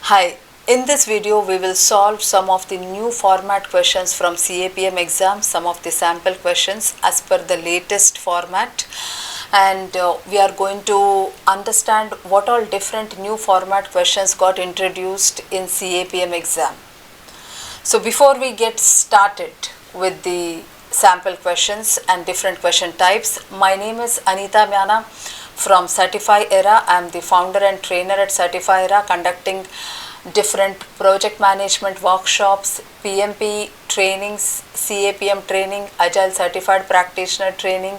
Hi, in this video we will solve some of the new format questions from CAPM exam, some of the sample questions as per the latest format, and we are going to understand what all different new format questions got introduced in CAPM exam. So before we get started with the sample questions and different question types, my name is Anita Myana from Certify Era. I am the founder and trainer at Certify Era, conducting different project management workshops, PMP trainings, CAPM training, Agile Certified Practitioner training,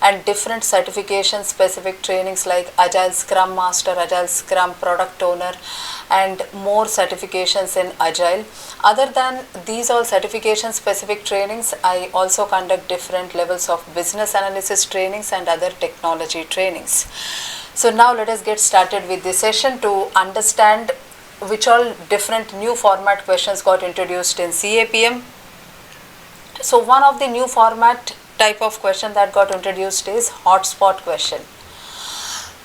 and different certification specific trainings like Agile Scrum Master, Agile Scrum Product Owner, and more certifications in Agile. Other than these all certification specific trainings, I also conduct different levels of business analysis trainings and other technology trainings. So now let us get started with this session to understand which all different new format questions got introduced in CAPM. So one of the new format type of question that got introduced is hotspot question.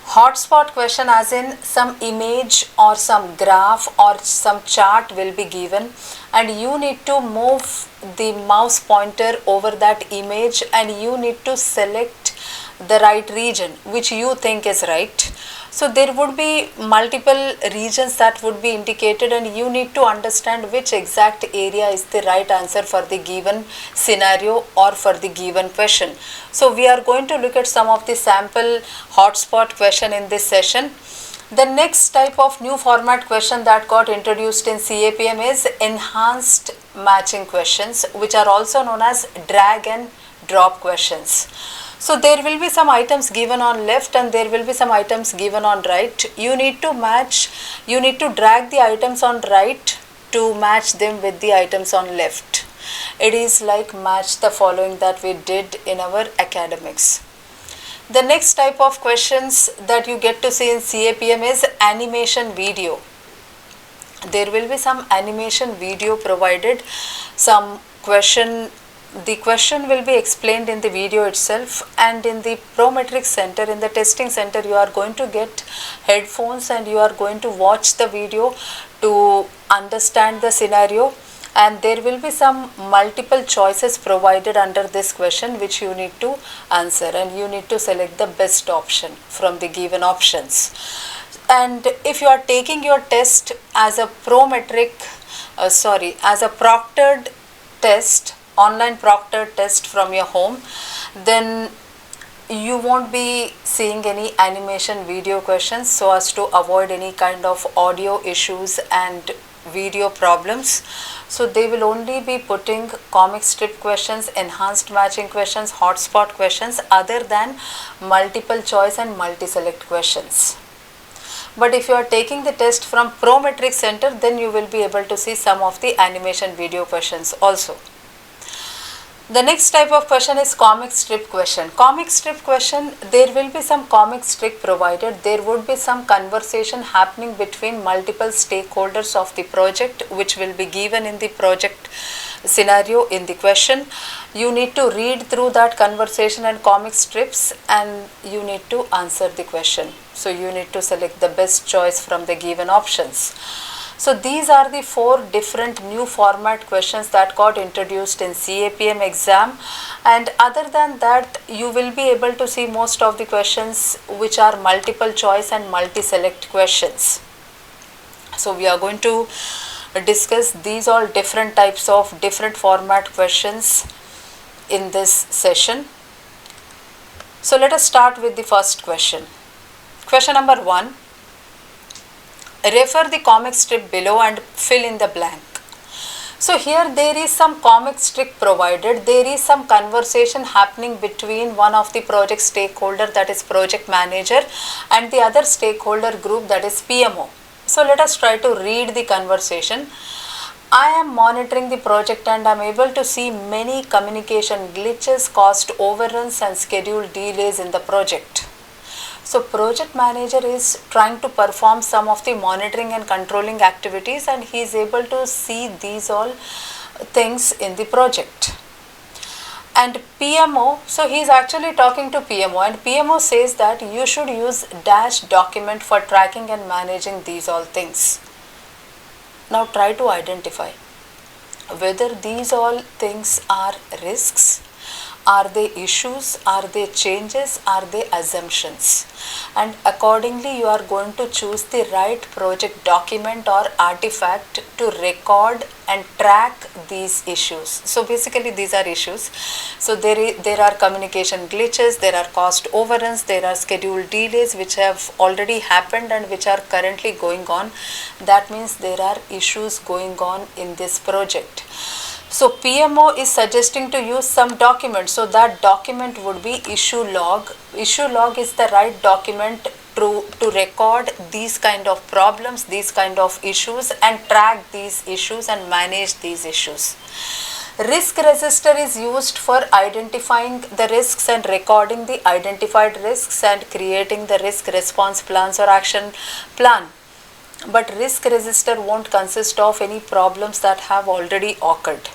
Hotspot question as in some image or some graph or some chart will be given, and you need to move the mouse pointer over that image and you need to select the right region which you think is right. So there would be multiple regions that would be indicated, and you need to understand which exact area is the right answer for the given scenario or for the given question. So we are going to look at some of the sample hotspot question in this session. The next type of new format question that got introduced in CAPM is enhanced matching questions, which are also known as drag and drop questions. So there will be some items given on left and there will be some items given on right. You need to drag the items on right to match them with the items on left. It is like match the following that we did in our academics. The next type of questions that you get to see in CAPM is animation video. There will be some animation video provided, the question will be explained in the video itself, and in the Prometric center, in the testing center, you are going to get headphones and you are going to watch the video to understand the scenario, and there will be some multiple choices provided under this question which you need to answer, and you need to select the best option from the given options. And if you are taking your test as a as a proctored test, online proctored test from your home, then you won't be seeing any animation video questions so as to avoid any kind of audio issues and video problems. So they will only be putting comic strip questions, enhanced matching questions, hotspot questions other than multiple choice and multi-select questions. But if you are taking the test from Prometric center, then you will be able to see some of the animation video questions also. The next type of question is comic strip question. Comic strip question, there will be some comic strip provided. There would be some conversation happening between multiple stakeholders of the project which will be given in the project scenario in the question. You need to read through that conversation and comic strips and you need to answer the question. So you need to select the best choice from the given options. So these are the 4 different new format questions that got introduced in CAPM exam, and other than that you will be able to see most of the questions which are multiple choice and multi-select questions. So we are going to discuss these all different types of different format questions in this session. So let us start with the first question. Question number 1. Refer the comic strip below and fill in the blank. So here there is some comic strip provided. There is some conversation happening between one of the project stakeholder, that is project manager, and the other stakeholder group, that is PMO. So let us try to read the conversation. I am monitoring the project and I am able to see many communication glitches, cost overruns and schedule delays in the project. So project manager is trying to perform some of the monitoring and controlling activities, and he is able to see these all things in the project. And PMO, so he is actually talking to PMO, and PMO says that you should use dash document for tracking and managing these all things. Now try to identify whether these all things are risks, are they issues, are they changes, are they assumptions, and accordingly you are going to choose the right project document or artifact to record and track these issues. So basically these are issues. So there are communication glitches, there are cost overruns, there are schedule delays which have already happened and which are currently going on. That means there are issues going on in this project. So PMO is suggesting to use some document. So that document would be issue log. Issue log is the right document to record these kind of problems, these kind of issues, and track these issues and manage these issues. Risk register is used for identifying the risks and recording the identified risks and creating the risk response plans or action plan. But risk register won't consist of any problems that have already occurred.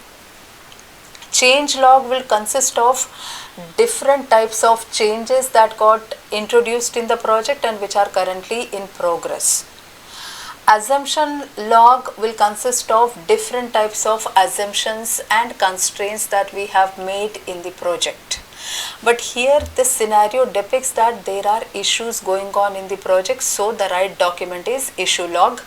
Change log will consist of different types of changes that got introduced in the project and which are currently in progress. Assumption log will consist of different types of assumptions and constraints that we have made in the project. But here this scenario depicts that there are issues going on in the project, so the right document is issue log.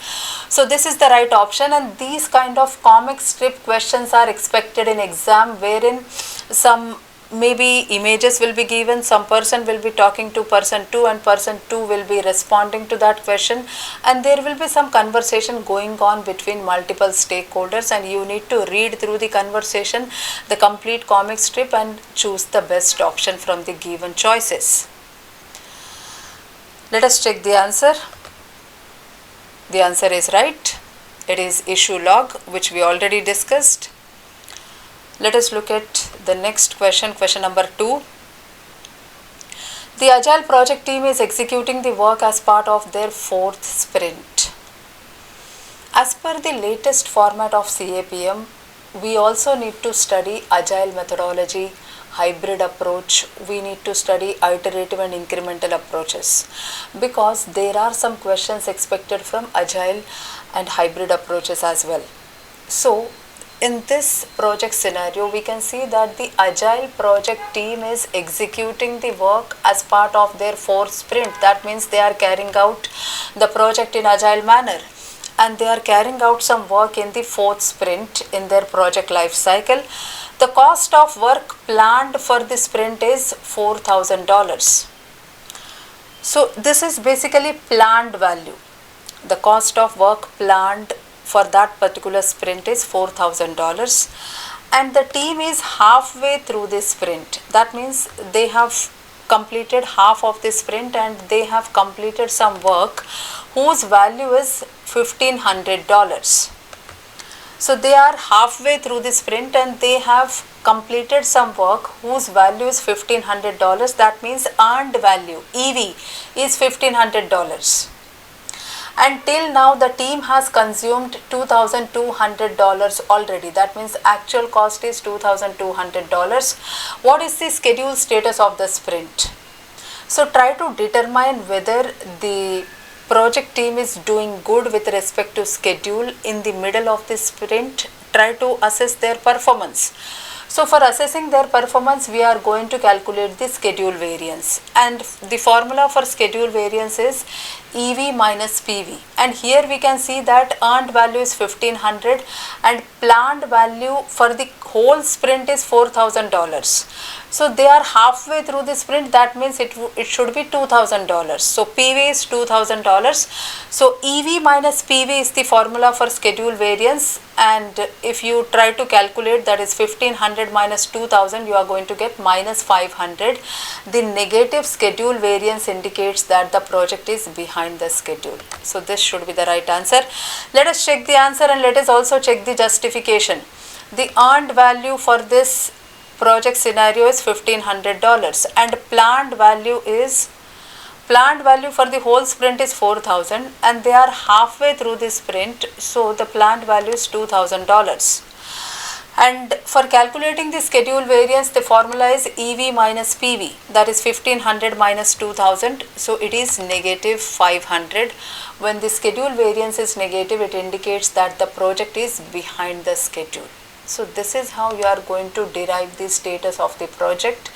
So this is the right option, and these kind of comic strip questions are expected in exam, wherein some maybe images will be given, some person will be talking to person 2 and person 2 will be responding to that question, and there will be some conversation going on between multiple stakeholders, and you need to read through the conversation, the complete comic strip, and choose the best option from the given choices. Let us check the answer. The answer is right. It is issue log, which we already discussed. Let us look at the next question, question number 2. The Agile project team is executing the work as part of their 4th sprint. As per the latest format of CAPM, we also need to study Agile methodology, hybrid approach. We need to study iterative and incremental approaches, because there are some questions expected from Agile and hybrid approaches as well. So in this project scenario, we can see that the Agile project team is executing the work as part of their 4th sprint. That means they are carrying out the project in Agile manner, and they are carrying out some work in the 4th sprint in their project life cycle. The cost of work planned for the sprint is $4,000. So this is basically planned value. The cost of work planned for that particular sprint is $4,000, and the team is halfway through this sprint. That means they have completed half of the sprint and they have completed some work whose value is $1,500. So they are halfway through the sprint and they have completed some work whose value is $1,500. That means earned value, EV, is $1,500. And till now the team has consumed $2,200 already. That means actual cost is $2,200. What is the schedule status of the sprint? So try to determine whether the project team is doing good with respect to schedule in the middle of the sprint. Try to assess their performance. So for assessing their performance, we are going to calculate the schedule variance, and the formula for schedule variance is EV minus PV. And here we can see that earned value is $1,500 and planned value for the whole sprint is $4,000. So they are halfway through the sprint. That means it should be $2,000. So PV is $2,000. So EV minus PV is the formula for schedule variance, and if you try to calculate, that is 1500 minus 2000, you are going to get minus 500. The negative schedule variance indicates that the project is behind the schedule. So this should be the right answer. Let us check the answer and let us also check the justification. The earned value for this project scenario is $1,500 and planned value for the whole sprint is 4,000, and they are halfway through the sprint, so the planned value is $2,000. And for calculating the schedule variance, the formula is EV minus PV, that is 1500 minus 2000, so it is negative 500. When the schedule variance is negative, it indicates that the project is behind the schedule. So this is how you are going to derive the status of the project,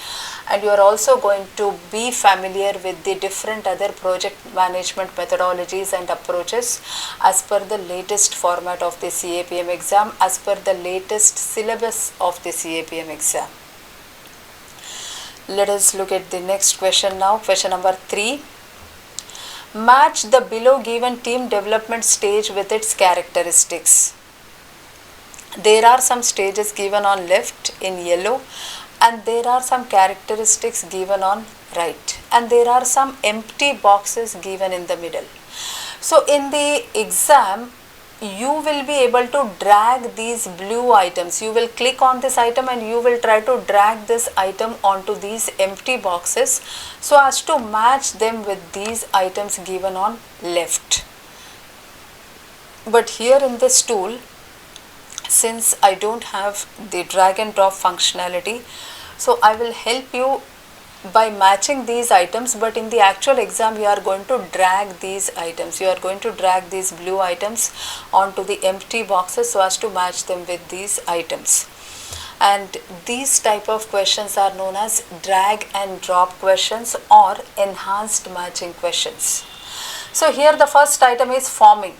and you are also going to be familiar with the different other project management methodologies and approaches as per the latest format of the CAPM exam, as per the latest syllabus of the CAPM exam. Let us look at the next question now. Question number 3. Match the below given team development stage with its characteristics. There are some stages given on left in yellow, and there are some characteristics given on right, and there are some empty boxes given in the middle. So in the exam, you will be able to drag these blue items. You will click on this item and you will try to drag this item onto these empty boxes so as to match them with these items given on left. But here in this tool, since I don't have the drag and drop functionality, so I will help you by matching these items, but in the actual exam you are going to drag these items. You are going to drag these blue items onto the empty boxes so as to match them with these items. And these type of questions are known as drag and drop questions or enhanced matching questions. So here the first item is forming.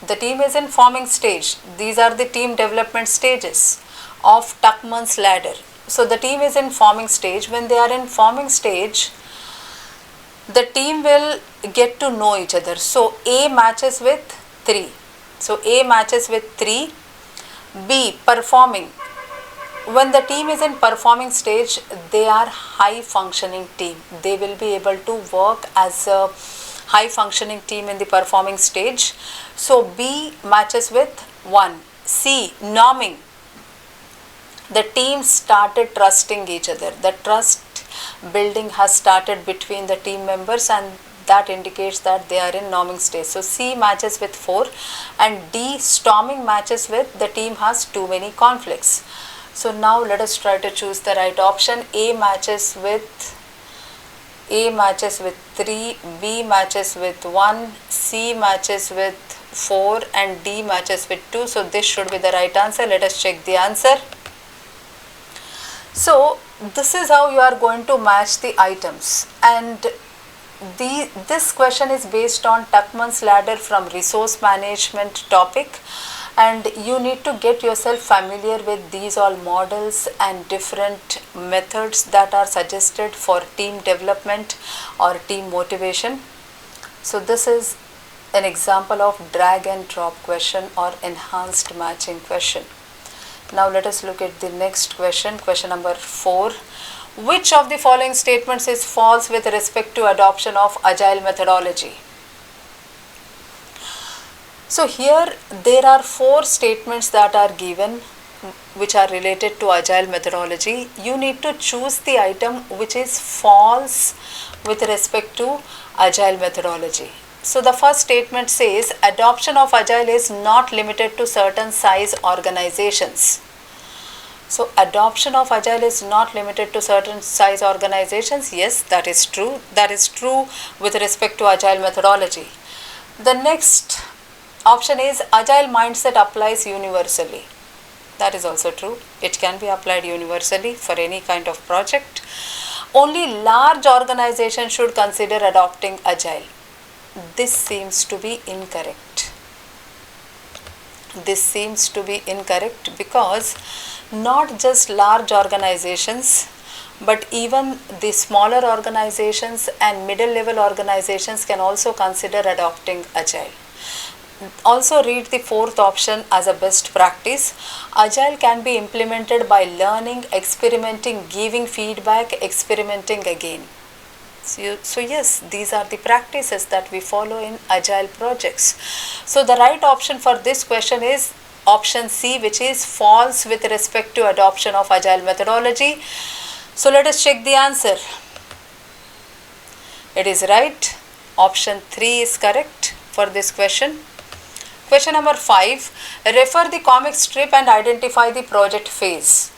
The team is in forming stage. These are the team development stages of Tuckman's ladder. So the team is in forming stage. When they are in forming stage, the team will get to know each other. So A matches with 3. So A matches with 3. B, performing. When the team is in performing stage, they are high functioning team. They will be able to work as a high functioning team in the performing stage. So B matches with 1. C, norming. The team started trusting each other. The trust building has started between the team members, and that indicates that they are in norming stage. So C matches with 4, and D, storming, matches with the team has too many conflicts. So now let us try to choose the right option. A matches with 3, B matches with 1, C matches with 4, and D matches with 2. So this should be the right answer. Let us check the answer. So this is how you are going to match the items, and this question is based on Tuckman's ladder from resource management topic, and you need to get yourself familiar with these all models and different methods that are suggested for team development or team motivation. So this is an example of drag and drop question or enhanced matching question. Now let us look at the next question, question number 4. Which of the following statements is false with respect to adoption of agile methodology? So here there are 4 statements that are given which are related to agile methodology. You need to choose the item which is false with respect to agile methodology. So the first statement says adoption of agile is not limited to certain size organizations. So adoption of agile is not limited to certain size organizations. Yes, that is true. That is true with respect to agile methodology. The next option is agile mindset applies universally. That is also true. It can be applied universally for any kind of project. Only large organizations should consider adopting agile. This seems to be incorrect. This seems to be incorrect because not just large organizations, but even the smaller organizations and middle level organizations can also consider adopting agile. Also read the 4th option as a best practice. Agile can be implemented by learning, experimenting, giving feedback, experimenting again. So yes, these are the practices that we follow in agile projects. So the right option for this question is option C, which is false with respect to adoption of agile methodology. So let us check the answer. It is right. Option 3 is correct for this question. Question number 5. Refer the comic strip and identify the project phase.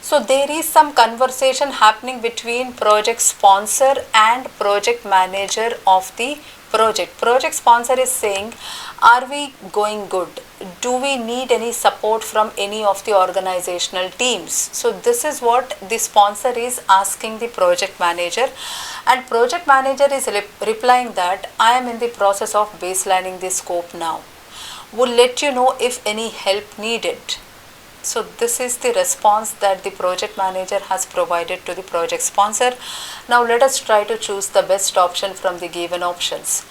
So there is some conversation happening between project sponsor and project manager of the project. Project sponsor is saying, are we going good? Do we need any support from any of the organizational teams? So this is what the sponsor is asking the project manager, and project manager is replying that I am in the process of baselining the scope now. Will let you know if any help needed. So this is the response that the project manager has provided to the project sponsor. Now let us try to choose the best option from the given options.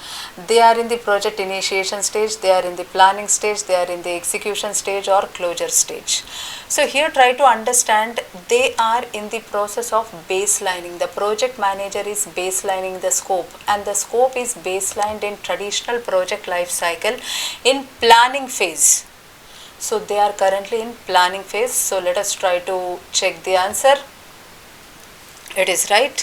They are in the project initiation stage, they are in the planning stage, they are in the execution stage or closure stage. So here try to understand, they are in the process of baselining. The project manager is baselining the scope, and the scope is baselined in traditional project life cycle in planning phase. So they are currently in planning phase. So let us try to check the answer. It is right.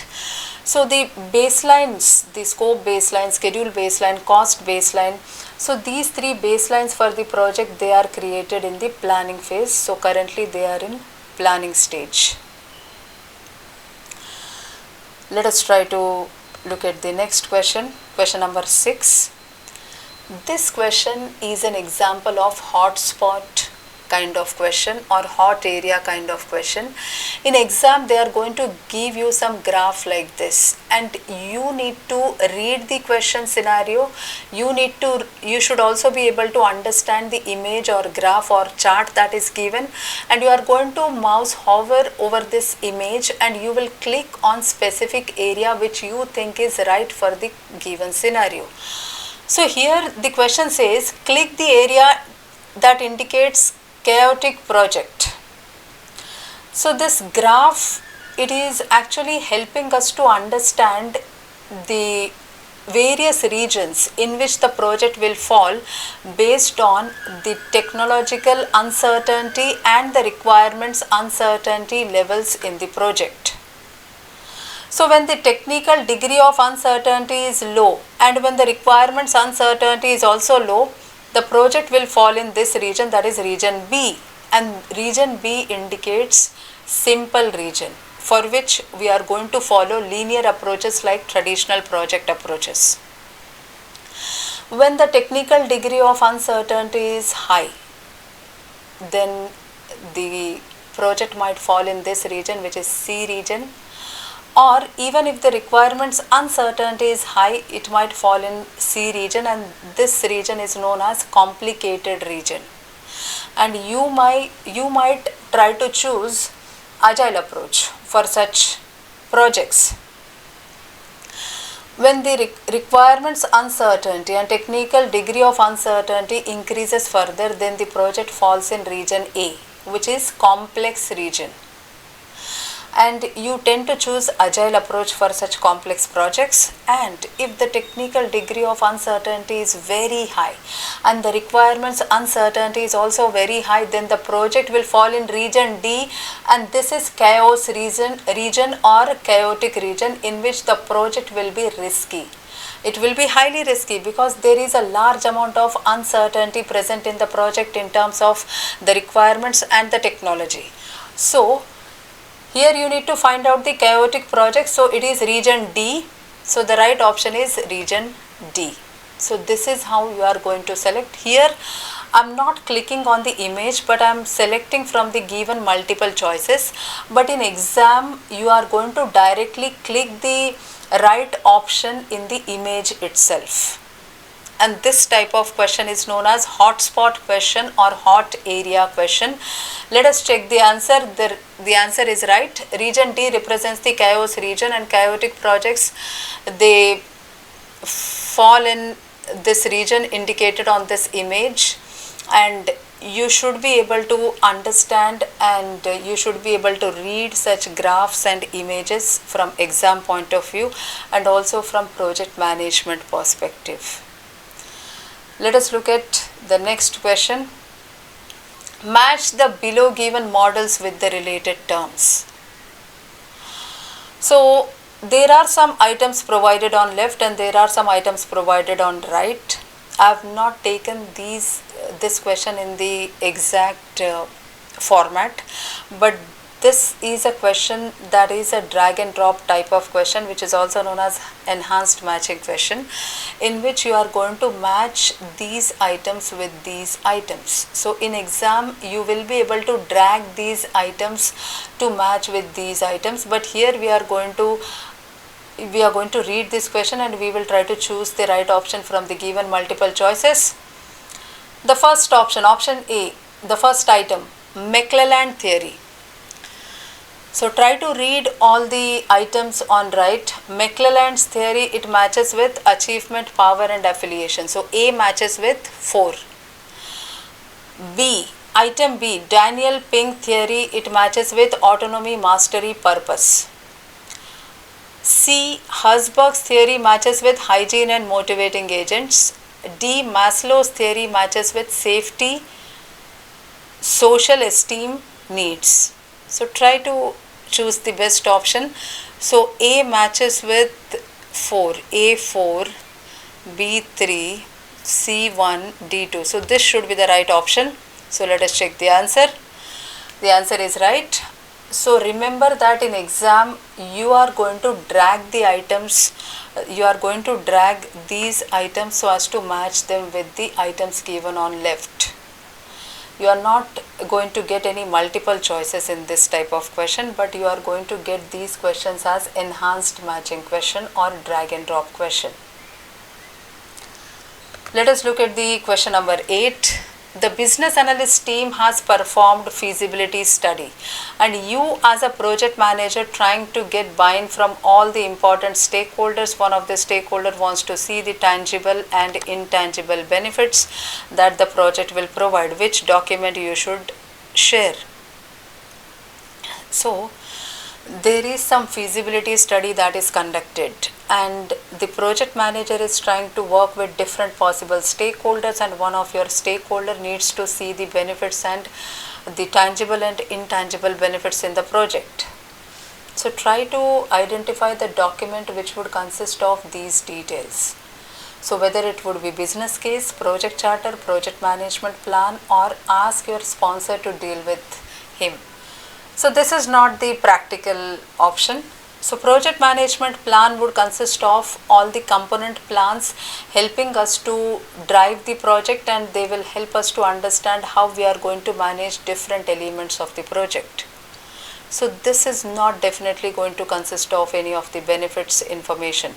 So the baselines, the scope baseline, schedule baseline, cost baseline. So these three baselines for the project, they are created in the planning phase. So currently they are in planning stage. Let us try to look at the next question. Question number 6. This question is an example of hotspot kind of question or hot area kind of question. In exam, they are going to give you some graph like this, and you need to read the question scenario. You should also be able to understand the image or graph or chart that is given, and you are going to mouse hover over this image and you will click on specific area which you think is right for the given scenario. So here the question says, click the area that indicates chaotic project. So this graph, it is actually helping us to understand the various regions in which the project will fall based on the technological uncertainty and the requirements uncertainty levels in the project. So when the technical degree of uncertainty is low and when the requirements uncertainty is also low, the project will fall in this region, that is region B, and region B indicates simple region, for which we are going to follow linear approaches like traditional project approaches. When the technical degree of uncertainty is high, then the project might fall in this region, which is C region. Or even if the requirements uncertainty is high, it might fall in C region, and this region is known as complicated region. And you might try to choose agile approach for such projects. When the requirements uncertainty and technical degree of uncertainty increases further, then the project falls in region A, which is complex region. And you tend to choose agile approach for such complex projects. And if the technical degree of uncertainty is very high and the requirements uncertainty is also very high, then the project will fall in region D, and this is chaos region or chaotic region, in which the project will be risky. It will be highly risky because there is a large amount of uncertainty present in the project in terms of the requirements and the technology. So here you need to find out the chaotic project. So it is region D. So the right option is region D. So this is how you are going to select. Here I am not clicking on the image, but I am selecting from the given multiple choices. But in exam, you are going to directly click the right option in the image itself. And this type of question is known as hotspot question or hot area question. Let us check the answer. The answer is right. Region D represents the chaos region, and chaotic projects, they fall in this region indicated on this image. And you should be able to understand and you should be able to read such graphs and images from exam point of view and also from project management perspective. Let us look at the next question. Match the below given models with the related terms. So there are some items provided on left and there are some items provided on right. I have not taken these this question in the exact format, but this is a question that is a drag and drop type of question, which is also known as enhanced matching question, in which you are going to match these items with these items. So in exam you will be able to drag these items to match with these items, but here we are going to read this question and we will try to choose the right option from the given multiple choices. The first option, option A, the first item, McClelland theory. So try to read all the items on right. McClelland's theory, it matches with achievement, power and affiliation. So A matches with 4. B, item B, Daniel Pink theory, it matches with autonomy, mastery, purpose. C, Herzberg's theory matches with hygiene and motivating agents. D, Maslow's theory matches with safety, social esteem, needs. So try to choose the best option. So A matches with 4, A4, B3, C1, D2. So this should be the right option. So let us check the answer. The answer is right. So remember that in exam you are going to drag the items, you are going to drag these items so as to match them with the items given on left. You are not going to get any multiple choices in this type of question, but you are going to get these questions as enhanced matching question or drag and drop question. Let us look at the question number 8. The business analyst team has performed feasibility study and you as a project manager trying to get buy-in from all the important stakeholders. One of the stakeholder wants to see the tangible and intangible benefits that the project will provide. Which document you should share? So there is some feasibility study that is conducted and the project manager is trying to work with different possible stakeholders, and one of your stakeholder needs to see the benefits and the tangible and intangible benefits in the project. So try to identify the document which would consist of these details. So whether it would be business case, project charter, project management plan, or ask your sponsor to deal with him. So this is not the practical option. So project management plan would consist of all the component plans helping us to drive the project, and they will help us to understand how we are going to manage different elements of the project. So this is not definitely going to consist of any of the benefits information.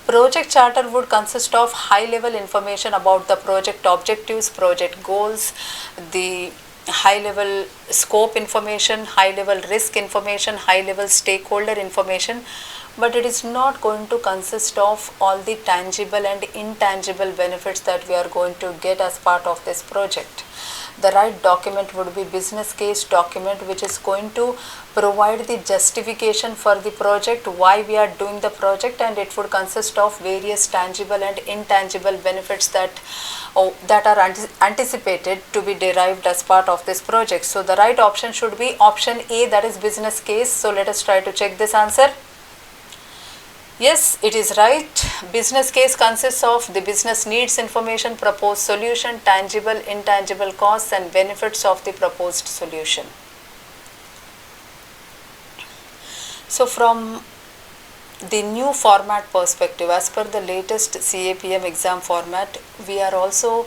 Project charter would consist of high level information about the project objectives, project goals, the high level scope information, high level risk information, high level stakeholder information, but it is not going to consist of all the tangible and intangible benefits that we are going to get as part of this project. The right document would be business case document, which is going to provide the justification for the project, why we are doing the project, and it would consist of various tangible and intangible benefits that are anticipated to be derived as part of this project. So the right option should be option A, that is business case. So let us try to check this answer. Yes, it is right. Business case consists of the business needs information, proposed solution, tangible, intangible costs and benefits of the proposed solution. So from the new format perspective, as per the latest CAPM exam format, we are also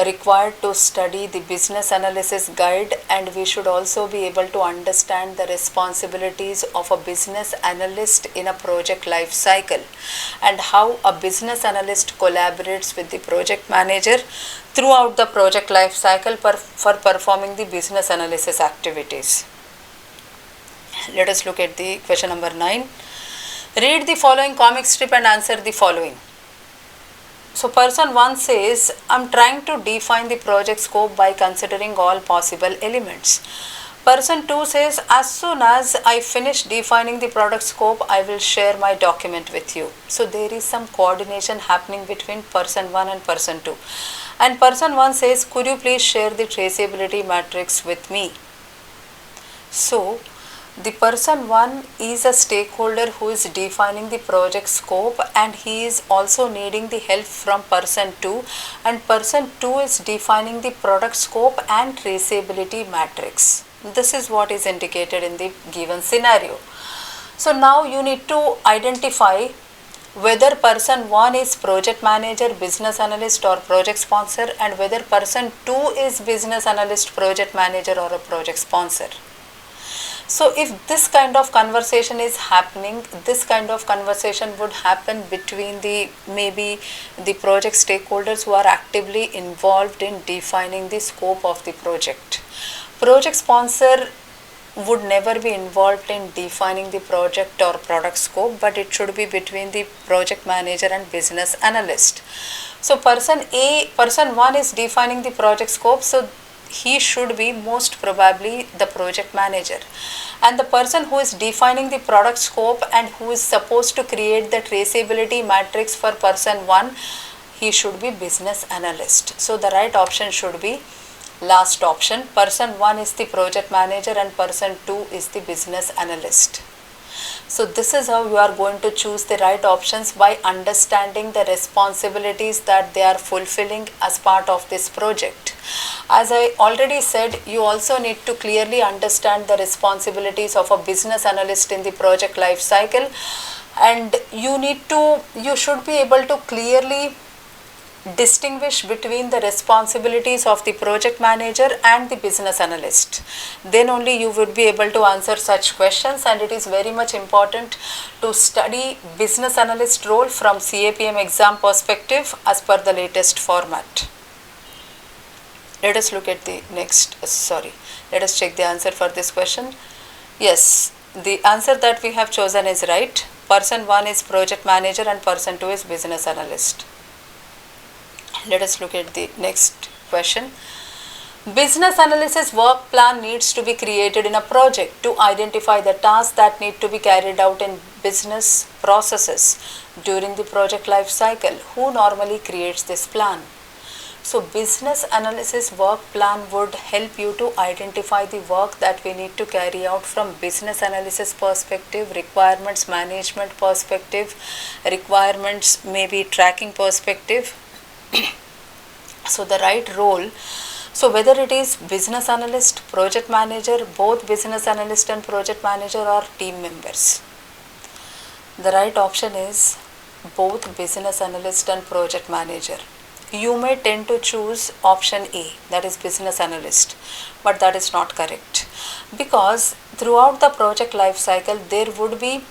required to study the business analysis guide, and we should also be able to understand the responsibilities of a business analyst in a project life cycle and how a business analyst collaborates with the project manager throughout the project life cycle for performing the business analysis activities. Let us look at the question number 9. Read the following comic strip and answer the following. So person 1 says, I'm trying to define the project scope by considering all possible elements. Person 2 says, as soon as I finish defining the product scope, I will share my document with you. So there is some coordination happening between person 1 and person 2. And person 1 says, could you please share the traceability matrix with me? So The person 1 is a stakeholder who is defining the project scope, and he is also needing the help from person 2, and person 2 is defining the product scope and traceability matrix. This is what is indicated in the given scenario. So now you need to identify whether person 1 is project manager, business analyst or project sponsor, and whether person 2 is business analyst, project manager or a project sponsor. So if this kind of conversation is happening, this kind of conversation would happen between maybe the project stakeholders who are actively involved in defining the scope of the project. Project sponsor would never be involved in defining the project or product scope, but it should be between the project manager and business analyst. So person 1 is defining the project scope, so he should be most probably the project manager, and the person who is defining the product scope and who is supposed to create the traceability matrix for person 1, he should be business analyst. So the right option should be last option. Person 1 is the project manager and person 2 is the business analyst. So this is how you are going to choose the right options, by understanding the responsibilities that they are fulfilling as part of this project. As I already said, you also need to clearly understand the responsibilities of a business analyst in the project life cycle, and you should be able to clearly distinguish between the responsibilities of the project manager and the business analyst. Then only you would be able to answer such questions, and it is very much important to study business analyst role from CAPM exam perspective as per the latest format. Let us look at the next, let us check the answer for this question. Yes, the answer that we have chosen is right. Person 1 is project manager and person 2 is business analyst. Let us look at the next question. Business analysis work plan needs to be created in a project to identify the tasks that need to be carried out in business processes during the project life cycle. Who normally creates this plan? So business analysis work plan would help you to identify the work that we need to carry out from business analysis perspective, requirements management perspective, requirements maybe tracking perspective. So the right role, so whether it is business analyst, project manager, both business analyst and project manager or team members. The right option is both business analyst and project manager. You may tend to choose option A, that is business analyst, but that is not correct, because throughout the project life cycle there would be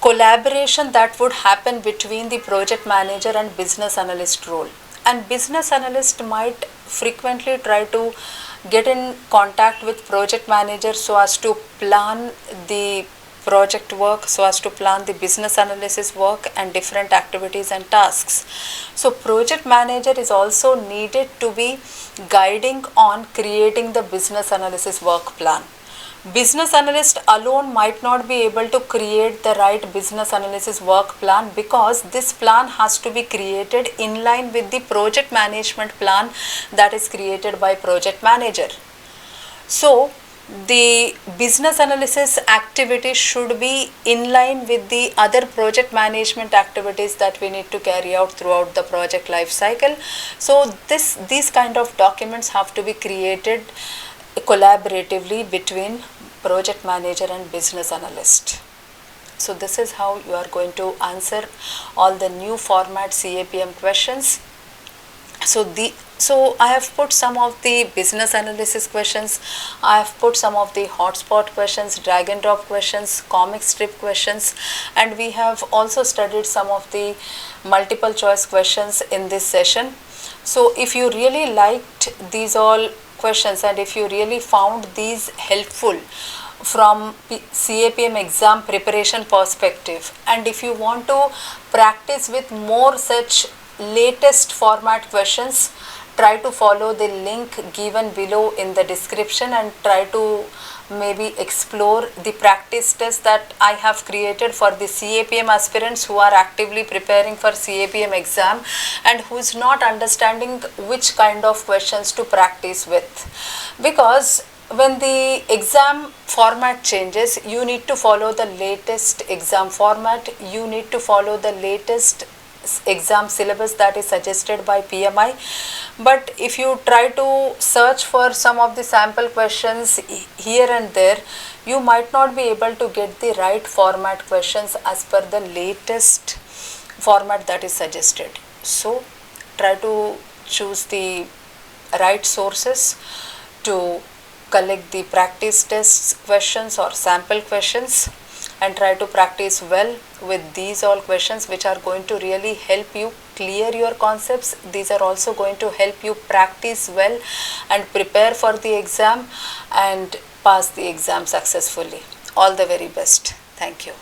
collaboration that would happen between the project manager and business analyst role, and business analyst might frequently try to get in contact with project manager so as to plan the project work, so as to plan the business analysis work and different activities and tasks. So project manager is also needed to be guiding on creating the business analysis work plan. Business analyst alone might not be able to create the right business analysis work plan, because this plan has to be created in line with the project management plan that is created by project manager. So the business analysis activities should be in line with the other project management activities that we need to carry out throughout the project life cycle. So these kind of documents have to be created collaboratively between project manager and business analyst. So this is how you are going to answer all the new format CAPM questions. So I have put some of the business analysis questions, I have put some of the hotspot questions, drag and drop questions, comic strip questions, and we have also studied some of the multiple choice questions in this session. So if you really liked these all questions and if you really found these helpful from CAPM exam preparation perspective, and if you want to practice with more such latest format questions, try to follow the link given below in the description and try to maybe explore the practice test that I have created for the CAPM aspirants who are actively preparing for CAPM exam and who is not understanding which kind of questions to practice with. Because when the exam format changes, you need to follow the latest exam format, you need to follow the latest exam syllabus that is suggested by PMI. But if you try to search for some of the sample questions here and there, you might not be able to get the right format questions as per the latest format that is suggested. So try to choose the right sources to collect the practice tests questions or sample questions, and try to practice well with these all questions, which are going to really help you clear your concepts. These are also going to help you practice well and prepare for the exam and pass the exam successfully. All the very best. Thank you.